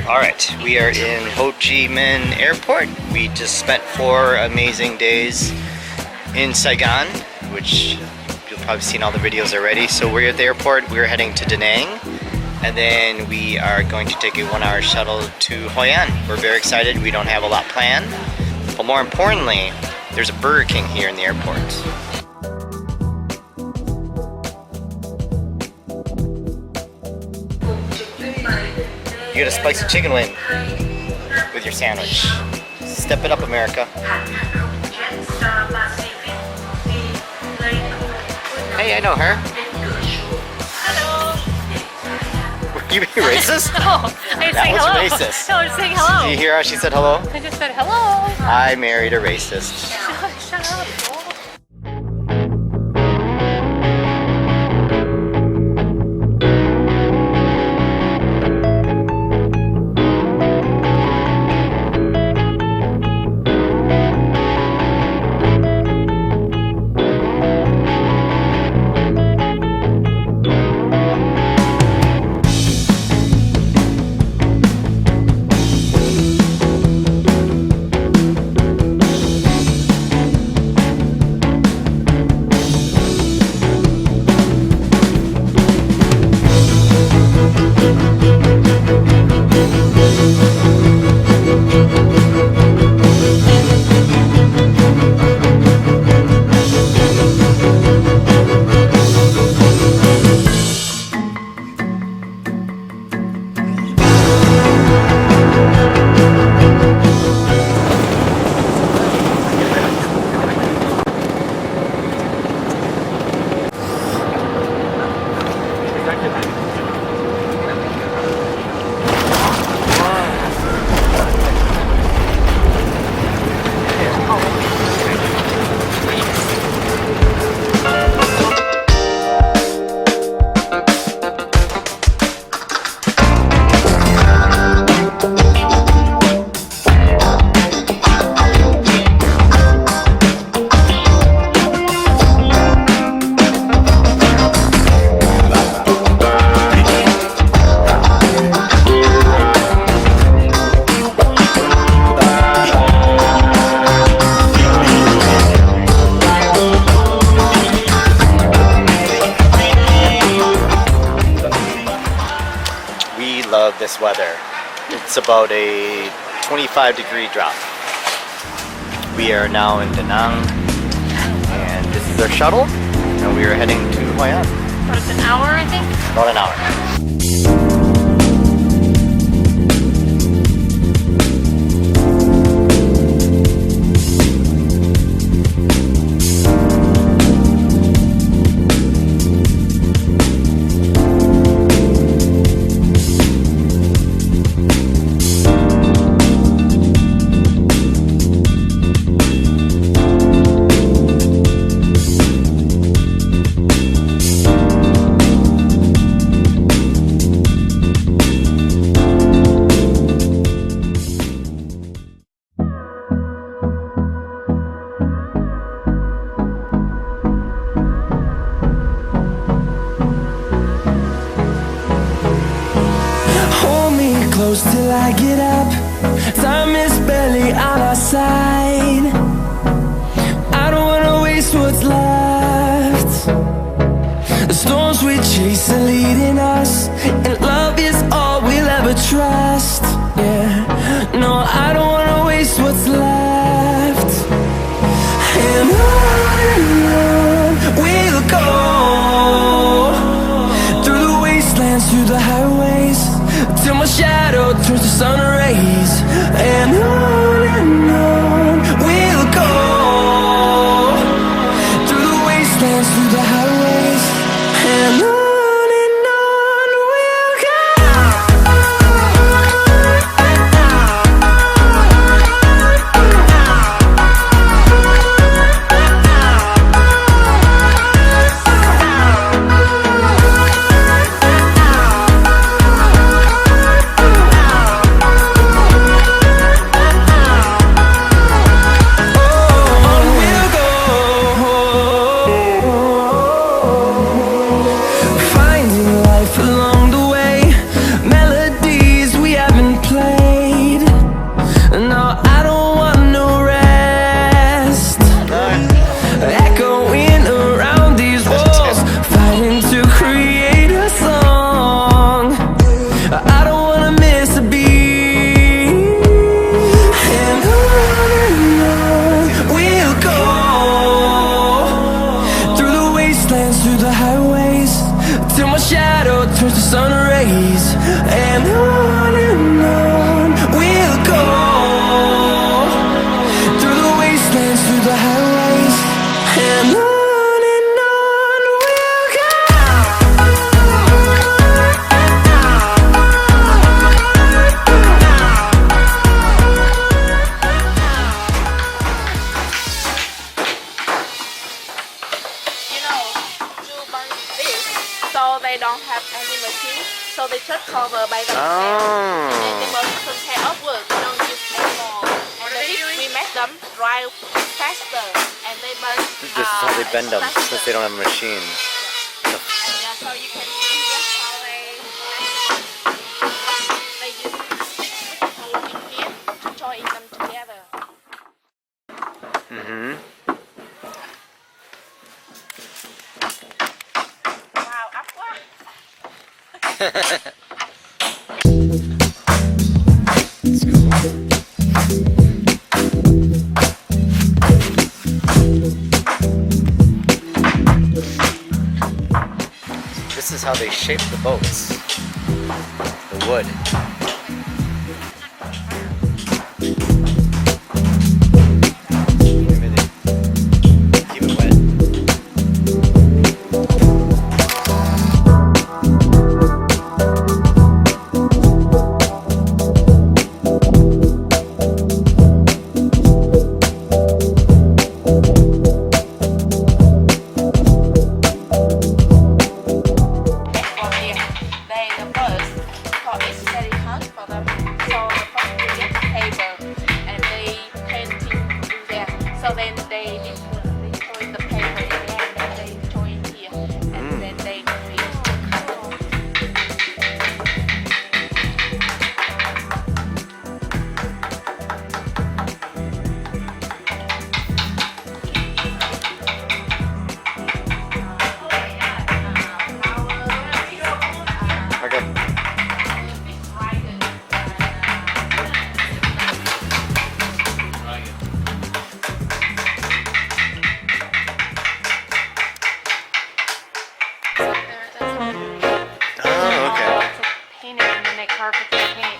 Alright, we are in Ho Chi Minh Airport. We just spent 4 amazing days in Saigon, which you'll probably seen all the videos already. So we're at the airport, we're heading to Da Nang, and then we are going to take a 1-hour shuttle to Hoi An. We're very excited, we don't have a lot planned, but more importantly, there's a Burger King here in the airport. You get a spicy chicken wing with your sandwich. Step it up, America. Hey, I know her. Hello. Were you being racist? No, I That was hello. racist. No, I was saying hello. Did you hear how she said hello? I just said hello. I married a racist. Shut up. Love this weather. It's about a 25-degree drop. We are now in Da Nang, and this is our shuttle, and we are heading to Hoi An. About an hour, I think. About an hour. Close till I get up. Time is barely on our side. I don't wanna waste what's left. The storms we chase are leading us, and love is all we'll ever trust. Yeah, no, I don't wanna waste what's left. And on we'll go, through the wastelands, through the highways, till my shadow turns to sun rays. And on we'll go, through the wastelands, through the highways. And on we'll till my shadow turns to sun rays. And on we'll go, through the wastelands, through the highways, and on we'll go. You know, to burn this, so they don't have any machine, so they just cover by themselves. And then they must take care of work, they don't use anymore. And then if we make them dry faster, and they burn. This is how they bend them faster. since they don't have a machine. And so you can see here how they use stick with hole in here to join them together. Mm-hmm. Wow, up quá. This is how they shape the boats. The wood. Maybe they keep it wet. For them, they the first, for it's very hard for them. So the first they get paper and they painting in there. So then they join the paper in there and then they join here and then they create the color. Okay. Oh, okay. Paint it and then they carve it with paint.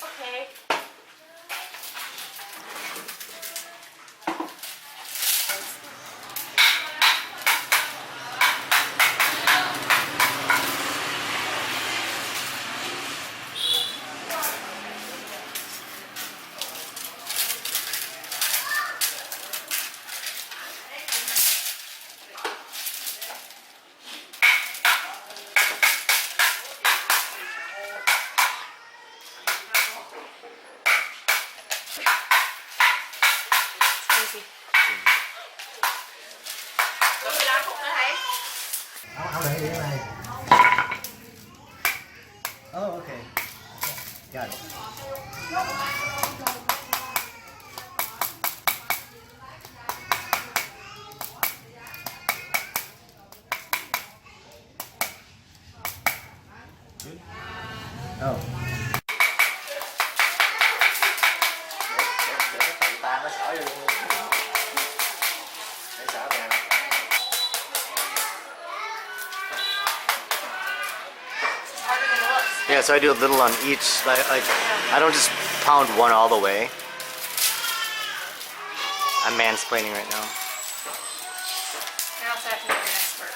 Okay. Easy. Lá cũng nữa thấy. Áo để cái này. Oh, okay. Got it. Oh. Ta nó sợ luôn. Để sợ kìa. Yeah, so I do a little on each. Like I don't just pound one all the way. I'm mansplaining right now. I also have to make an expert.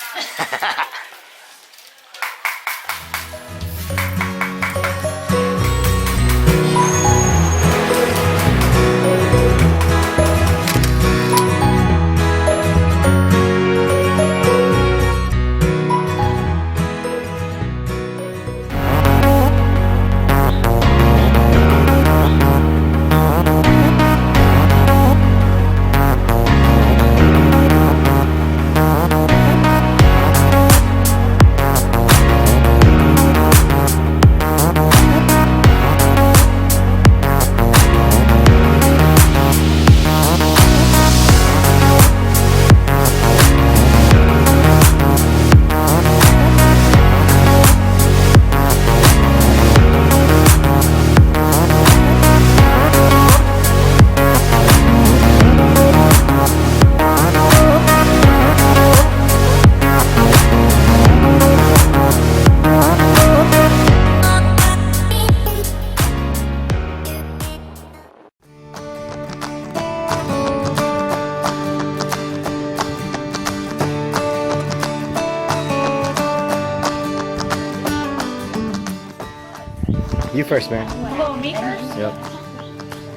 You first, man. Oh, me first? Yep.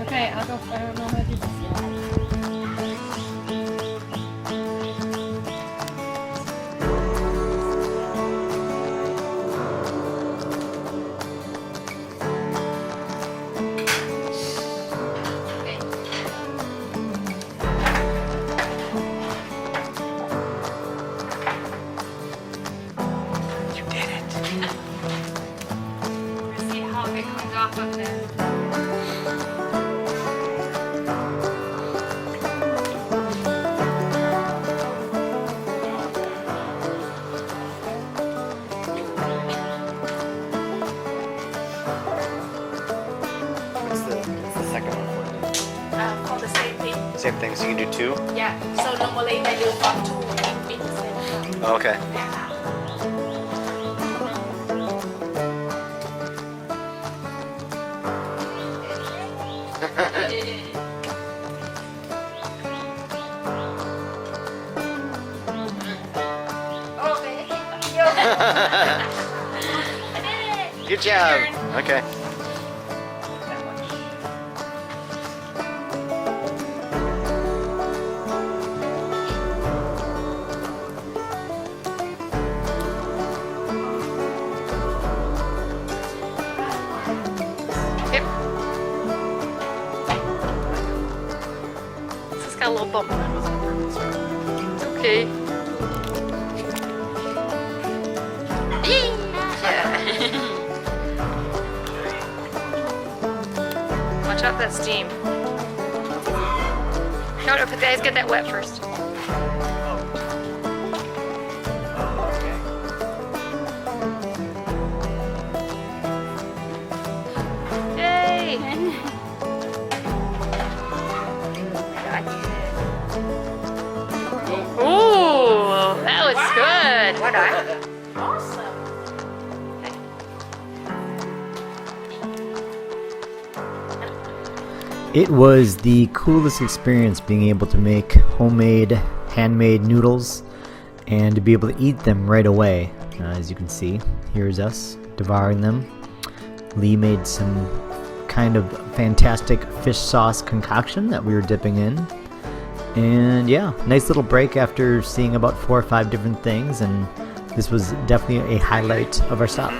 Okay, I'll go. I don't know how to do this. You did it. Let's see how it comes off of there. What's the second one For the same thing. for? Same thing. So you can do two. Yeah. So normally they do got two in the same time. Oh, okay. Okay. Good job. Okay. Yep. This has got a little bump. It's okay. Yeah. Watch out for that steam. No, no, guys, get that wet first. Yay! Ooh, that looks good. What Awesome. It was the coolest experience being able to make homemade, handmade noodles and to be able to eat them right away. As you can see, here's us devouring them. Lee made some kind of fantastic fish sauce concoction that we were dipping in. And yeah, nice little break after seeing about 4 or 5 different things, and this was definitely a highlight of our stop.